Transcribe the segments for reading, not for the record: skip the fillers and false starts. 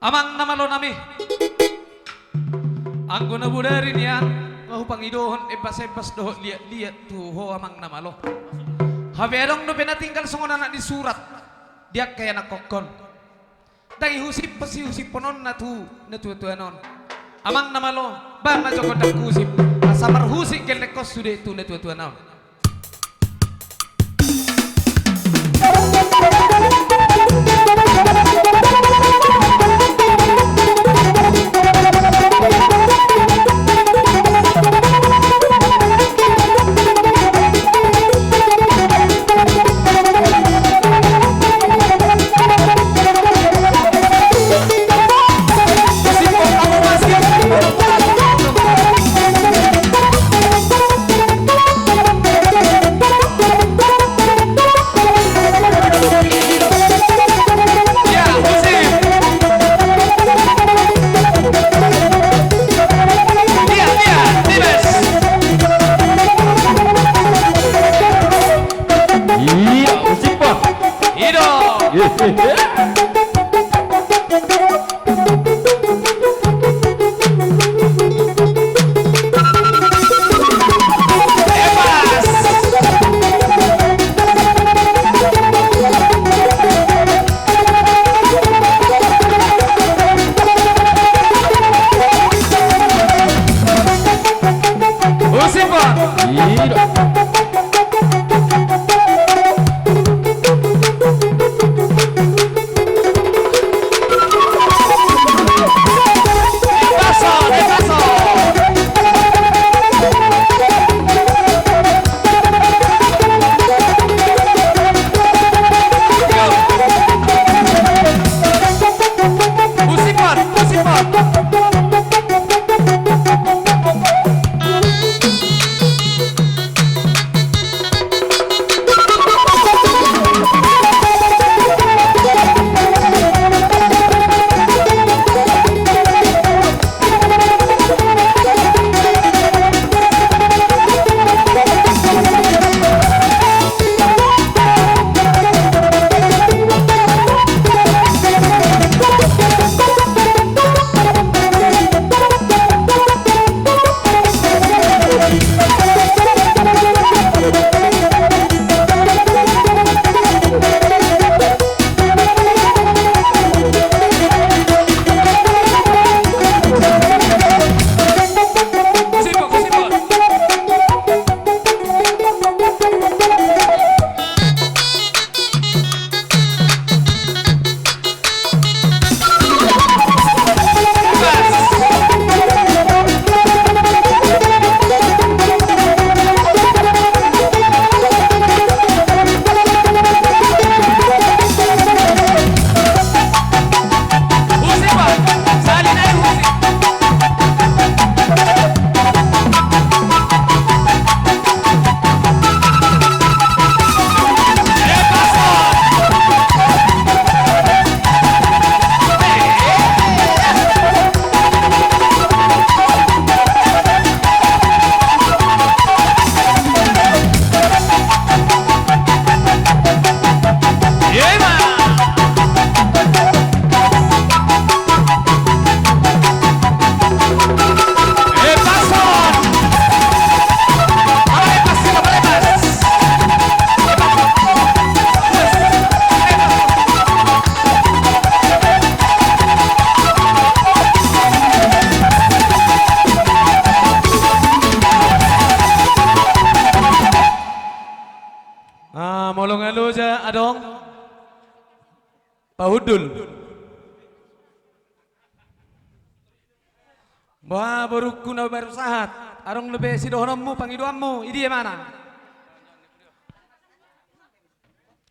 Amang namalo nami. Ang gunabudarin yan. Kau pangidohon ebas-ebas doh liat-liat tuh ho amang namalo. Haberong no penatinggal songon anak di surat. Dia kaya nakokon. Dai husip pasi husip ponon na tu anon. Amang namalo bang na joko dak husip. Asamar husik gelekos sude tu anon. Molong alo ja adong pahudul. Wah baru kuna baru sahat. Arong lebih sidohonmu pangiduanmu. Idi mana?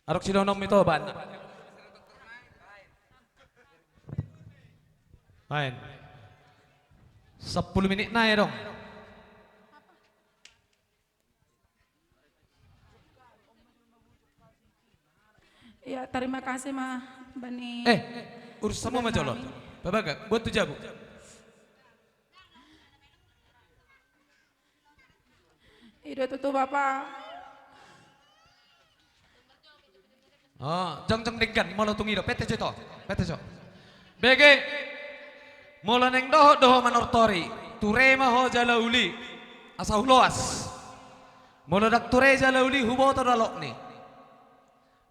Arok sidohonom itu ban. Main. 10 menit na ya dong. Ya, terima kasih mah Bani. Urusanmu mah jolot. Babagak, buat tu jabu. Itu tuh Bapak. Oh, jang jang dengkan mau tungi do, pete to. BG mula neng doho manortori ture maho jalauli asau loas mula dak ture jalauli hubo to dalok ni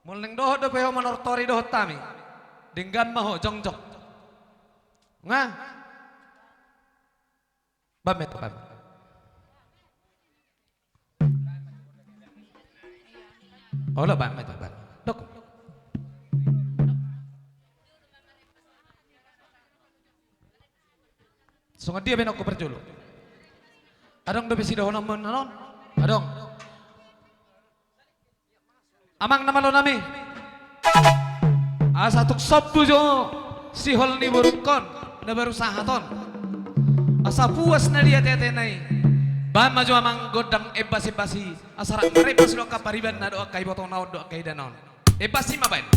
mula neng doho peho manortori doho tami dinggan maho jongjok nga bamet bam ola bamet bam dok sungat dia benok ko perjulu. Adong do besi doho namun nanon. Adong. Amang nama lo nami. Asa tuk sabtu jo si hol ni burukon na berusaha ton. Asa puas na dia tete nai. Ba maju amang godang ebasi asara repas lo kapariban na do kai botong naon do kai danon. Ebasi mabain.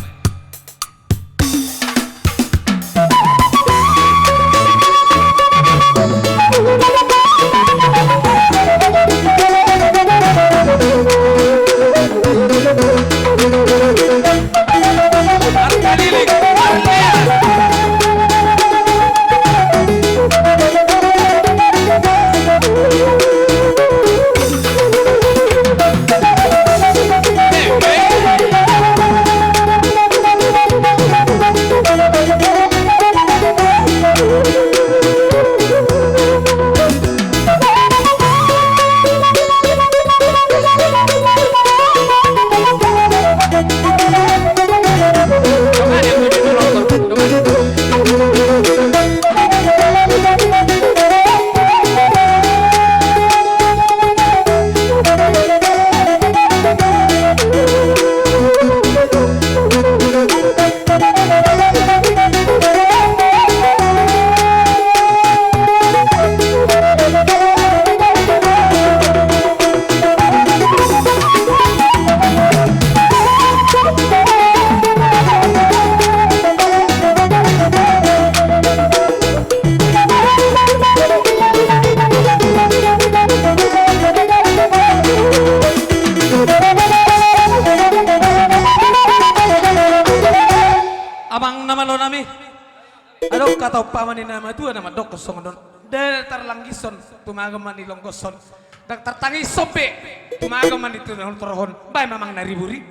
Atau pamanin nama tu nama dok kosong don dar langgison tumagaman di longgoson dak tertangi sope tumagaman itu don terhon bay mamang nariburi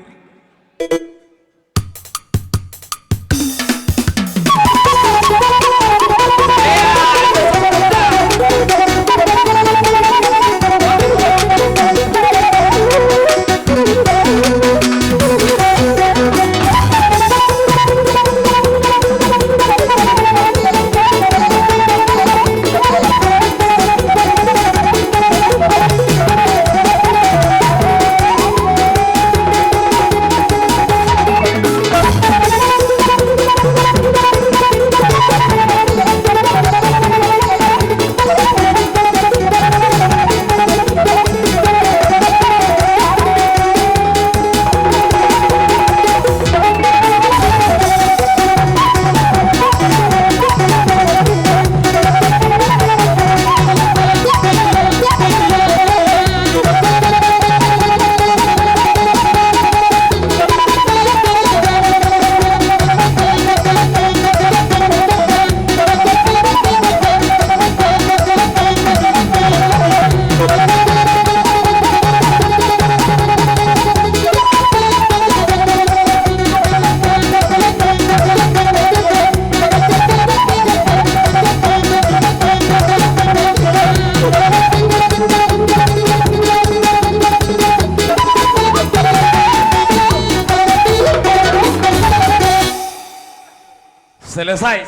selesai.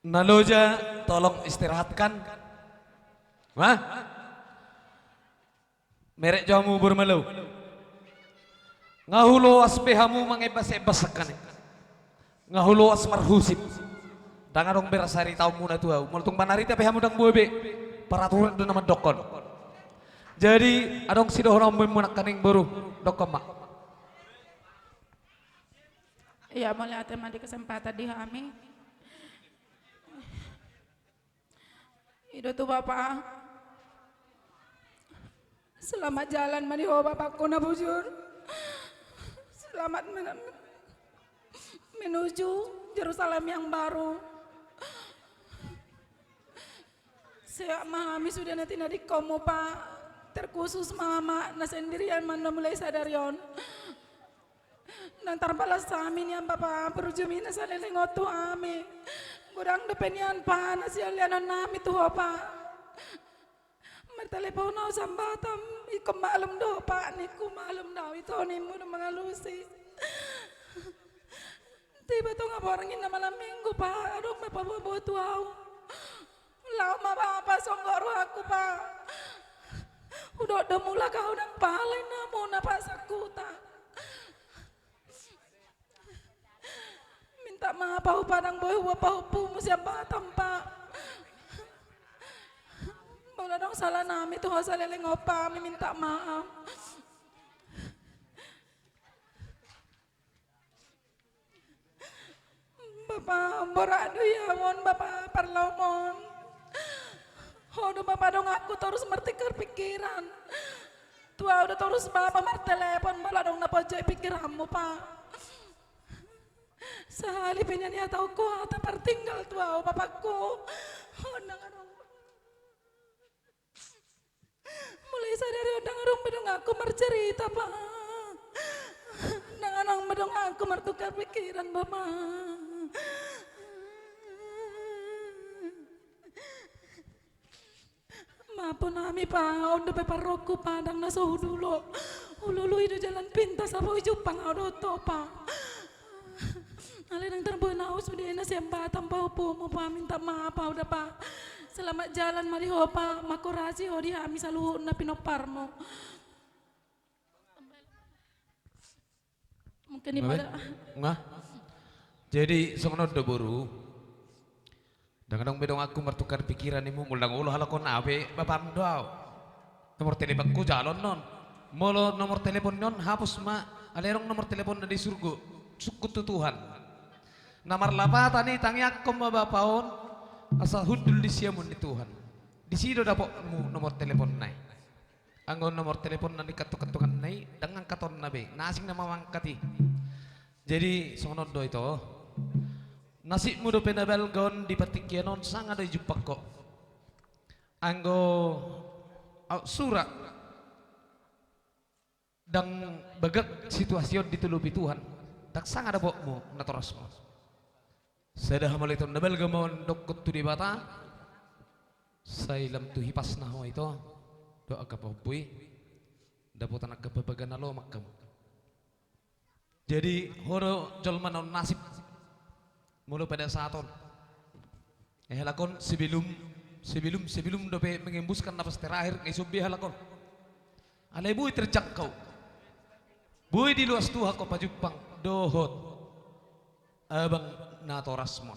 Naloja tolong istirahatkan. Wah? Merek jamu bermalu. Ngahulo aspehamu mangebas-ebasakan. Ngahulo asmarhusip. Dangarong berasari tau muna tuau. Multung panari tapi hamu dang buebe. Peraturan itu nama dokon. Jadi adong sidohona memunakaning baru dokon mak. Iya, mulai ate mandi kesempatan di kami. Itu tuh Bapak. Selamat jalan mani ho Bapakku na bujur. Selamat menuju Yerusalem yang baru. Saya memahami sudah nanti di komo Pak, terkhusus mama na sendirian mana mulai sadarion. Nantar balas amin yang Bapak berujumi na sa lelengoto amin. Gudang depenian pa na siya lianan nami tuho pa. Magtelepon ako sa batam, ikaw maalam do pa, ni ko maalam daw ito ni mo ng mga lusi. Tiba to nga borangin na malaminggo pa, anong mapabubuto ako. Lao mapapasong garo ako pa. Udah mula kau ng palay na mo na pasakuta. Minta maapaw pa ng boy, wapaw po mo siya batang pa. Wala dong salah namin ito sa lelengo pa, minta maaf. Bapak, borado yamon, Bapak Parlomon. Hodo Bapak dong aku terus mertikar pikiran. Tua udah terus Bapak martelepon, bala dong napojoy pikiranmu Pak. Sehali penyanyi tahu ko ata pertinggal tua Bapakku. Nang mulai sadari udang arung bedong aku mercerita Pak. Nang bedong aku mertukar pikiran Bapak. Maafun nami pa, udah peparoko padang nasa hudulo. Ululu itu jalan pintas apa ujupang audoto pa. Alin ang terbunaw sudah na siyang batang pa upo mo pa minta maaf pa udah pa. Selamat jalan mariho pa makurasi ho di hami sa luhun na pinopar mo. Mungkin di pada. Nga. Jadi songonod do buru. Kadang bedong aku mertukar pikiran imu mulang ulo halakon abe babam daw. Nomor telepon ku jalon non. Molo nomor telepon non hapus ma alerong nomor telepon na di surgo. Sukut Tuhan. Namar lapatan ni tangyak ko mabapaon asa hudul di siamun ni Tuhan. Di sido dapo mu nomor telepon nai. Anggon nomor telepon na dikatuk-katukan nai dengan katon nabe nasing na mamangkati. Jadi songonod do ito. Nasi mudo penabel gon di patikyanon sang ada jupak kok. Anggo surat dan bagak situasi ditulupi Tuhan. Tak sang ada bokmu natoras mo. Sedah mulai tu nabel gamon dokut tu di bata. Sailam tu hipas naho itu doa kapapui. Daputan ak kebabagan alo makam. Jadi horo jolmanon nasib mulu pada saaton. Halakon sebelum dope mengembuskan nafas terakhir ngesubi halakon. Alai bui terjangkau. Bui di luas tuha ko pajupang dohot. Abang natorasmo.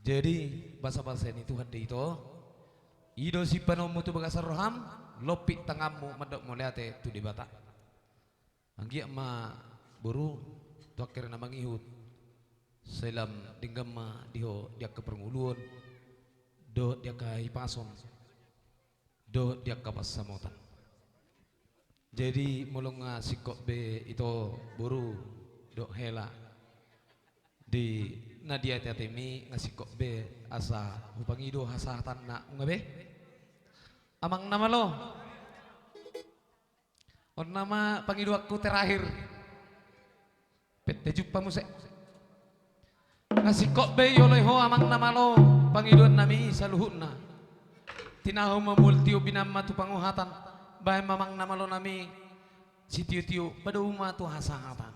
Jadi bahasa-bahasa ini Tuhan de itu. Ido si panomu tu bagasar roham lopi tangamu medok moliate tu di bata. Anggi ma buru tuakir na mangihut. Selam dinggam ma diho dia ke pernguluan. Do dia ke hipason. Do dia ke pasamotan. Jadi mulung sikok be itu buru do hela di nadia tiatemi ngasikok be asa hupangido hasatan na ngabe amang nama lo on nama pangido aku terakhir pete jumpa musek ngasikok be yoloho amang nama lo pangiduan nami saluhutna tinahu mamultio binama tu panguhatan bahay mamang nama lo nami si tiu-tiu pada umah tu hasahatan